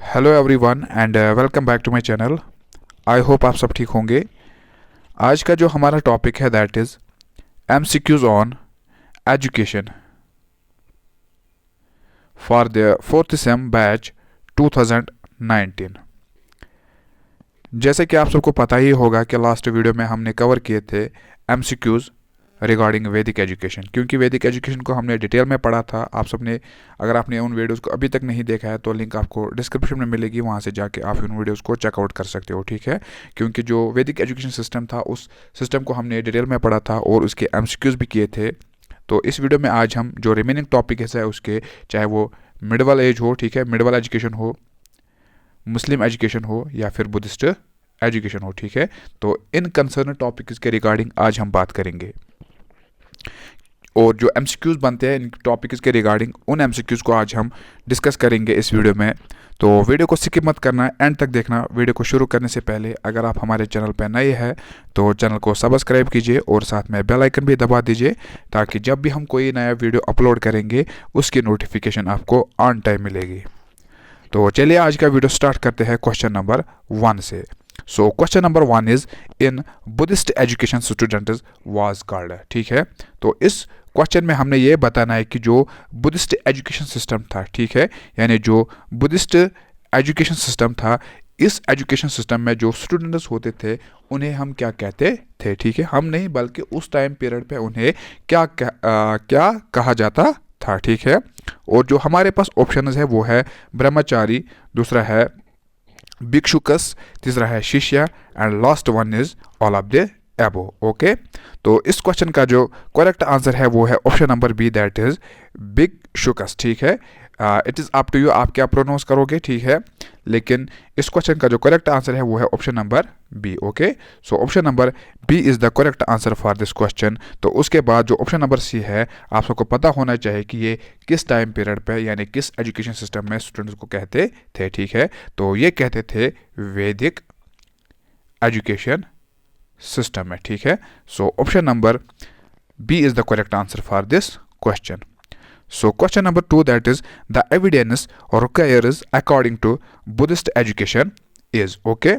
Hello everyone and welcome back to my channel. I hope आप सब ठीक होंगे। आज का जो हमारा टॉपिक है that is MCQs on education for the fourth same batch 2019। जैसे कि आप सबको पता ही होगा कि लास्ट वीडियो में हमने कवर किए थे एमसीक्यूज रिगार्डिंग वैदिक एजुकेशन, क्योंकि वैदिक एजुकेशन को हमने डिटेल में पढ़ा था। आप सबने, अगर आपने उन वीडियोस को अभी तक नहीं देखा है तो लिंक आपको डिस्क्रिप्शन में मिलेगी, वहाँ से जाके आप उन वीडियोस को चेकआउट कर सकते हो, ठीक है। क्योंकि जो वैदिक एजुकेशन सिस्टम था उस सिस्टम को हमने डिटेल में पढ़ा था और उसके एमसीक्यूज भी किए थे। तो इस वीडियो में आज हम जो रिमेनिंग टॉपिक है उसके, चाहे वो मिडवल एज हो, ठीक है, मिडवल एजुकेशन हो, मुस्लिम एजुकेशन हो या फिर बुद्धिस्ट एजुकेशन हो, ठीक है, तो इन कंसर्न टॉपिक्स के रिगार्डिंग आज हम बात करेंगे। और जो एमसीक्यूज बनते हैं इन टॉपिक्स के रिगार्डिंग, उन एमसीक्यूज को आज हम डिस्कस करेंगे इस वीडियो में। तो वीडियो को स्किप मत करना, एंड तक देखना। वीडियो को शुरू करने से पहले अगर आप हमारे चैनल पर नए हैं तो चैनल को सब्सक्राइब कीजिए और साथ में बेल आइकन भी दबा दीजिए, ताकि जब भी हम कोई नया वीडियो अपलोड करेंगे उसकी नोटिफिकेशन आपको ऑन टाइम मिलेगी। तो चलिए आज का वीडियो स्टार्ट करते हैं क्वेश्चन नंबर 1 से। सो question number 1 is in Buddhist education students was called, ठीक है। तो इस क्वेश्चन में हमने ये बताना है कि जो बुद्धिस्ट एजुकेशन सिस्टम था, ठीक है, यानी जो बुद्धिस्ट एजुकेशन सिस्टम था, इस एजुकेशन सिस्टम में जो स्टूडेंट्स होते थे उन्हें हम क्या कहते थे, ठीक है। हम नहीं बल्कि उस टाइम पीरियड पे उन्हें क्या कहा जाता था, ठीक है। और जो हमारे पास ऑप्शन है वो है ब्रह्मचारी, दूसरा है भिक्षुकस, तीसरा है शिष्य and last one is all of the above, okay. तो इस क्वेश्चन का जो करेक्ट आंसर है वो है option number B, that is भिक्षुकस, ठीक है। It is up to you, आप क्या प्रोनाउंस करोगे, ठीक है, लेकिन इस क्वेश्चन का जो करेक्ट आंसर है वो है option number B, okay. So option number B is the correct answer for this question. तो उसके बाद जो ऑप्शन नंबर सी है, आप सबको पता होना चाहिए कि ये किस टाइम पीरियड पे यानी किस एजुकेशन सिस्टम में स्टूडेंट्स को कहते थे, ठीक है। तो ये कहते थे वैदिक एजुकेशन सिस्टम में, ठीक है। So option number B is the correct answer for this question. So question number 2, that is the evidence required according to Buddhist education is, okay।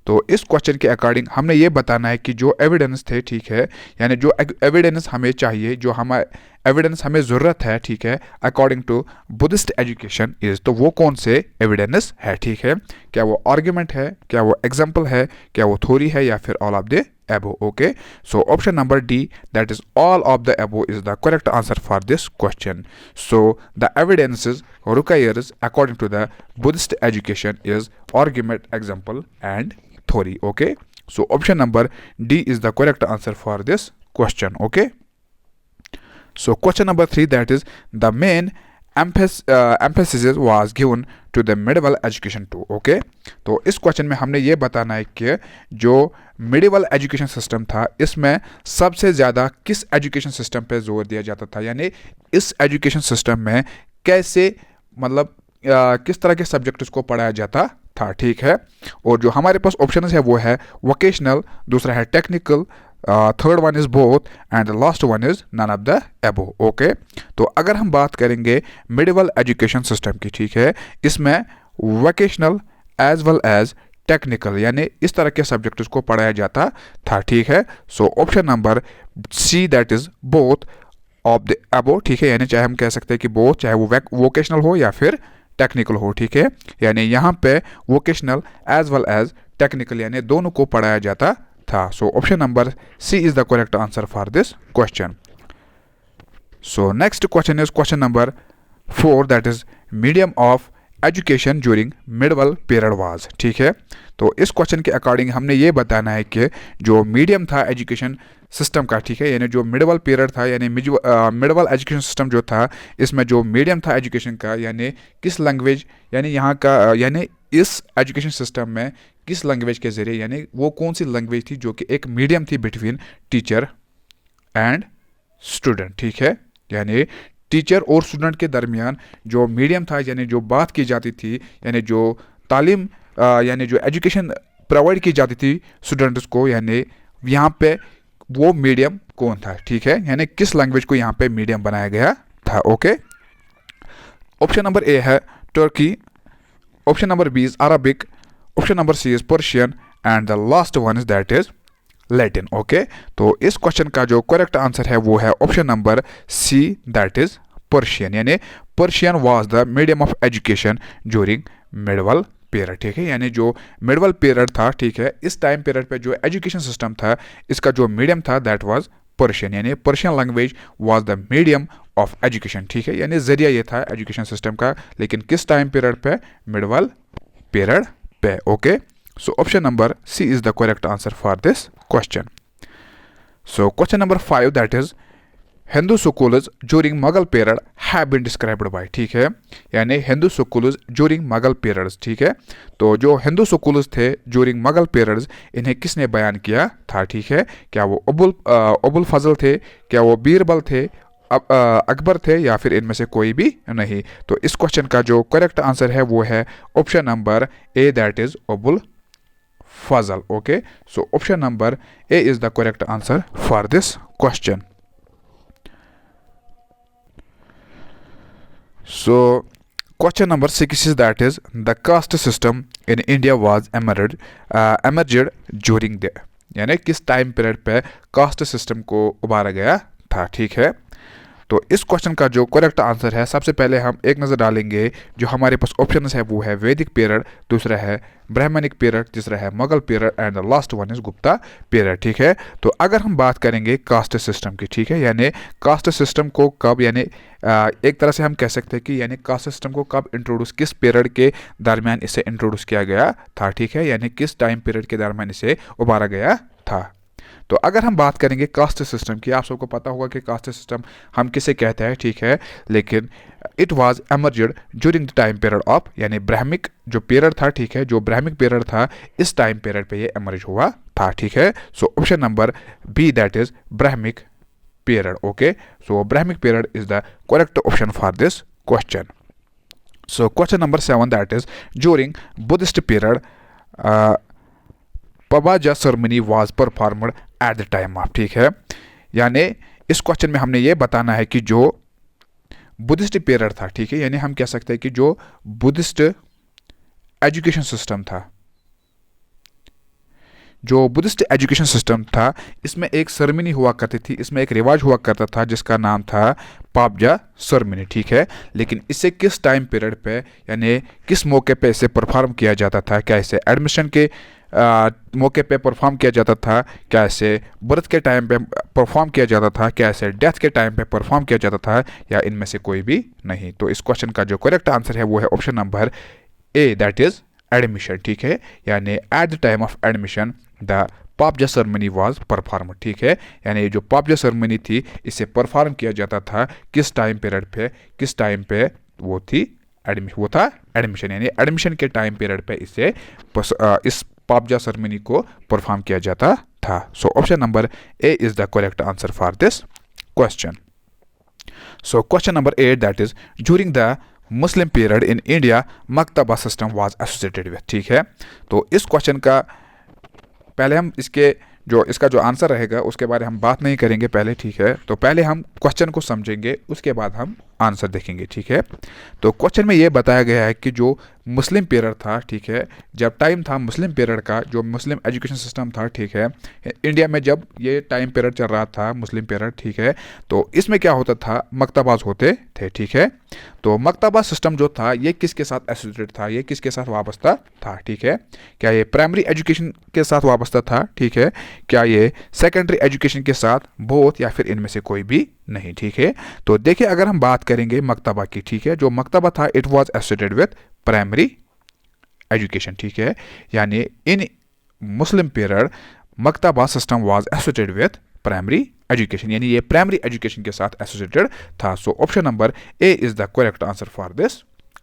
तो इस क्वेश्चन के अकॉर्डिंग हमने ये बताना है कि जो एविडेंस थे, ठीक है, यानी जो एविडेंस हमें चाहिए, जो हमारे एविडेंस हमें ज़रूरत है, ठीक है, according to Buddhist education is, तो वो कौन से एविडेंस है, ठीक है। क्या वो आर्ग्यूमेंट है, क्या वो एग्जाम्पल है, क्या वो थ्योरी है या फिर all of the above, okay। So option number D, that is all of the above is the correct answer for this question. So the evidences required according to the Buddhist education is argument, example and theory, okay। So option number D is the correct answer for this question, okay। So question number 3, that is the main emphasis was given to the medieval education too, okay। तो इस question में हमने ये बताना है कि जो medieval education system था इसमें सबसे ज़्यादा किस एजुकेशन सिस्टम पे जोर दिया जाता था, यानी इस एजुकेशन सिस्टम में कैसे, मतलब किस तरह के सब्जेक्ट्स को पढ़ाया जाता था, ठीक है। और जो हमारे पास ऑप्शन है वो है वोकेशनल, दूसरा है technical, third one is both and the last one is none of the above, okay. तो अगर हम बात करेंगे मिडिवल एजुकेशन सिस्टम की, ठीक है, इसमें vocational as well as technical यानी इस तरह के सब्जेक्ट्स को पढ़ाया जाता था, ठीक है। So option number C, that is both of the above, ठीक है, यानी चाहे हम कह सकते हैं कि बोथ, चाहे वो वोकेशनल हो या फिर टेक्निकल हो, ठीक है, यानी यहाँ पे vocational as well as technical यानी दोनों को पढ़ाया जाता था। So option number C is the correct answer for this question. So next question is question number 4, that is medium of education during medieval period was, ठीक है। तो इस क्वेश्चन के अकॉर्डिंग हमने ये बताना है कि जो मीडियम था एजुकेशन सिस्टम का, ठीक है, यानी जो मिडवल पीरियड था यानी मिडवल एजुकेशन सिस्टम जो था, इसमें जो मीडियम था एजुकेशन का, यानी किस लैंग्वेज, यानी यहाँ का, यानी इस एजुकेशन सिस्टम में किस लैंग्वेज के ज़रिए, यानी वो कौन सी लैंग्वेज थी जो कि एक मीडियम थी बिटवीन टीचर एंड स्टूडेंट, ठीक है, यानी टीचर और स्टूडेंट के दरमियान जो मीडियम था, यानी जो बात की जाती थी, यानी जो तालीम यानी जो एजुकेशन प्रोवाइड की जाती थी स्टूडेंट्स को, यानी यहाँ पे वो मीडियम कौन था, ठीक है, यानी किस लैंग्वेज को यहाँ पे मीडियम बनाया गया था, ओके। ऑप्शन नंबर ए है तुर्की, option number B is Arabic, option number C is Persian and the last one is that is Latin. Okay, तो इस क्वेश्चन का जो करेक्ट आंसर है वो है option number C, that is Persian. यानी Persian was the medium of education during medieval period. ठीक है, यानी जो मिडवल पीरियड था, ठीक है, इस टाइम पीरियड पे जो एजुकेशन सिस्टम था इसका जो मीडियम था दैट वाज पर्शियन। यानी Persian language was the medium of education. ठीक है, यानी जरिया ये था एजुकेशन सिस्टम का, लेकिन किस टाइम पीरियड पे? मिडवल पीरियड पे। Okay, so option number C is the correct answer for this question. So question number 5, that is Hindu schools during Mughal period have been described by। ठीक है, यानी Hindu schools during Mughal periods। ठीक है, तो जो Hindu schools थे during Mughal periods इन्हें किसने बयान किया था? ठीक है, क्या वो अबुल फजल थे, क्या वो बीरबल थे, अकबर थे, या फिर इनमें से कोई भी नहीं? तो इस क्वेश्चन का जो करेक्ट आंसर है वो है option number A, that is Abul Fazal। Okay, so option number A is the correct answer for this question. So question number 6 is that is the caste system in India was emerged during the, यानी किस time period पे caste system को उभारा गया था? ठीक है, तो इस क्वेश्चन का जो करेक्ट आंसर है, सबसे पहले हम एक नज़र डालेंगे जो हमारे पास ऑप्शन है वो है वैदिक पीरियड, दूसरा है ब्राह्मणिक पीरियड, तीसरा है Mughal period and the last one is Gupta period. ठीक है, तो अगर हम बात करेंगे कास्ट सिस्टम की, ठीक है, यानी कास्ट सिस्टम को कब, यानी एक तरह से हम कह सकते हैं कि यानी कास्ट सिस्टम को कब इंट्रोड्यूस, किस पीरियड के दरमियान इसे इंट्रोड्यूस किया गया था? ठीक है, यानी किस टाइम पीरियड के दरमियान इसे उभारा गया था। तो अगर हम बात करेंगे कास्ट सिस्टम की, आप सबको पता होगा कि कास्ट सिस्टम हम किसे कहते हैं, ठीक है, लेकिन it was emerged during the time period of, यानी ब्राह्मिक जो पीरियड था, ठीक है, जो ब्राह्मिक पीरियड था इस टाइम पीरियड पे ये एमर्ज हुआ था। ठीक है, so option number B, that is Brahmic period. Okay, so Brahmic period is the correct option for this question. So question number 7, that is during Buddhist period Pabbaja ceremony was performed at the time of. ठीक है, यानी इस question में हमने ये बताना है कि जो बुद्धिस्ट पीरियड था, ठीक है, यानी हम कह सकते हैं कि जो बुद्धिस्ट एजुकेशन सिस्टम था, जो बुद्धिस्ट एजुकेशन सिस्टम था इसमें एक सेरेमनी हुआ करती थी, इसमें एक रिवाज हुआ करता था जिसका नाम था पाबजा सेरेमनी। ठीक है, लेकिन इसे किस टाइम पीरियड पे, यानी किस मौके पे इसे परफॉर्म किया जाता था? क्या इसे एडमिशन के मौके पे परफॉर्म किया जाता था? क्या इसे बर्थ के टाइम पे परफॉर्म किया जाता था? क्या इसे डेथ के टाइम पे परफॉर्म किया जाता था, या इनमें से कोई भी नहीं? तो इस क्वेश्चन का जो करेक्ट आंसर है वो है option number A, that is admission. ठीक है, यानी at the time of admission the Pabbaja ceremony was perform. ठीक है, यानी जो पाबजा सेरेमनी थी इसे परफॉर्म किया जाता था किस टाइम पीरियड पे? किस टाइम पे वो थी? वो था एडमिशन, यानी एडमिशन के टाइम पीरियड पे इसे इस पाबजा सेरेमनी को परफॉर्म किया जाता था। So option number A is the correct answer for this question. So question number 8, that is during the Muslim period in India maktaba system was associated with. ठीक है, तो इस क्वेश्चन का पहले हम इसका जो आंसर रहेगा उसके बारे में हम बात नहीं करेंगे पहले। ठीक है, तो पहले हम क्वेश्चन को समझेंगे, उसके बाद हम आंसर देखेंगे। ठीक है, तो क्वेश्चन में ये बताया गया है कि जो मुस्लिम पीरियड था, ठीक है, जब टाइम था मुस्लिम पीरियड का, जो मुस्लिम एजुकेशन सिस्टम था, ठीक है, इंडिया में जब ये टाइम पीरियड चल रहा था मुस्लिम पीरियड, ठीक है, तो इसमें क्या होता था? मकतबाज होते थे। ठीक है, तो मकतबा सिस्टम जो था ये किसके साथ एसोसिएटेड था? ये किसके साथ वाबस्ता था? ठीक है, क्या ये प्राइमरी एजुकेशन के साथ वाबस्ता था? ठीक है, क्या ये सेकेंडरी एजुकेशन के साथ, बोथ, या फिर इनमें से कोई भी नहीं? ठीक है, तो देखिए अगर हम बात करेंगे मकतबा की, ठीक है, जो मकतबा था it was associated with primary education. ठीक है, यानी in Muslim period maktaba system was associated with primary education, यानी ये प्राइमरी एजुकेशन के साथ एसोसिएटेड था। So option number A is the correct answer for this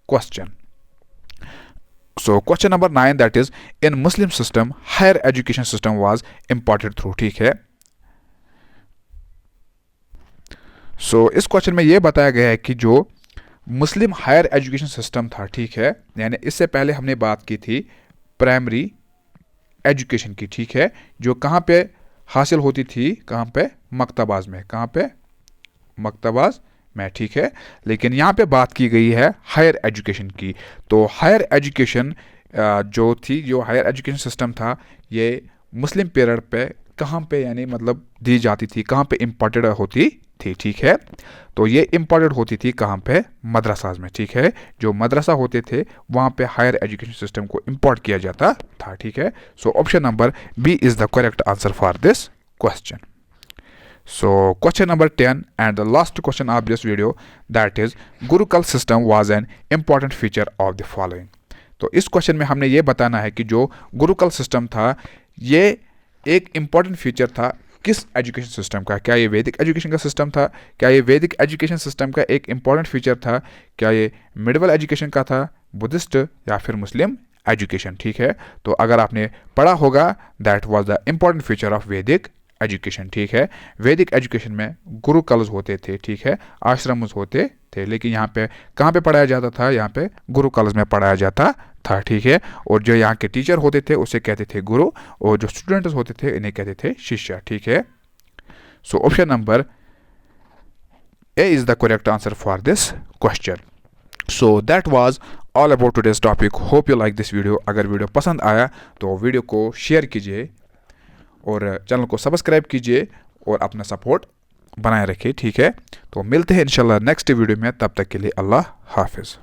question. So question number 9, that is in Muslim system higher education system was imparted through. ठीक है, सो इस question में ये बताया गया है कि जो मुस्लिम हायर एजुकेशन सिस्टम था, ठीक है, यानी इससे पहले हमने बात की थी प्राइमरी एजुकेशन की, ठीक है, जो कहाँ पे हासिल होती थी? कहाँ पे? मकतबाज में। कहाँ पे? मकतबाज में, ठीक है। लेकिन यहाँ पे बात की गई है हायर एजुकेशन की। तो हायर एजुकेशन जो हायर एजुकेशन सिस्टम था, ये मुस्लिम पीरियड पे कहाँ पे यानी मतलब दी जाती थी, कहाँ पे इम्पोर्टेड होती थी, ठीक है। तो ये इम्पोर्टेड होती थी कहाँ पे, मदरसाज में, ठीक है। जो मदरसा होते थे वहाँ पे हायर एजुकेशन सिस्टम को इम्पोर्ट किया जाता था, ठीक है। So option number B is the correct answer for this question. So question number 10 and the last question of this video, that is Gurukul system was an important feature of the following. तो इस question में हमने ये बताना है कि जो Gurukul system था ये एक इम्पॉर्टेंट फीचर था किस एजुकेशन सिस्टम का। क्या ये वैदिक एजुकेशन का सिस्टम था, क्या ये वैदिक एजुकेशन सिस्टम का एक इम्पॉर्टेंट फीचर था, क्या ये मिडिवल एजुकेशन का था, बुद्धिस्ट या फिर मुस्लिम एजुकेशन, ठीक है। तो अगर आपने पढ़ा होगा that was the important feature of वैदिक एजुकेशन, ठीक है। वैदिक एजुकेशन में गुरुकुल्स होते थे, ठीक है, आश्रम्स होते थे, लेकिन यहाँ पे कहाँ पे पढ़ाया जाता था, यहाँ पे गुरुकुल्स में पढ़ाया जाता था, ठीक है। और जो यहाँ के टीचर होते थे उसे कहते थे गुरु, और जो स्टूडेंट्स होते थे इन्हें कहते थे शिष्य, ठीक है। So option number A is the correct answer for this question. So that was all about today's topic. Hope you like this video. अगर वीडियो पसंद आया तो वीडियो को शेयर कीजिए और चैनल को सब्सक्राइब कीजिए और अपना सपोर्ट बनाए रखिए, ठीक है। तो मिलते हैं इंशाल्लाह नेक्स्ट वीडियो में, तब तक के लिए अल्लाह हाफिज़.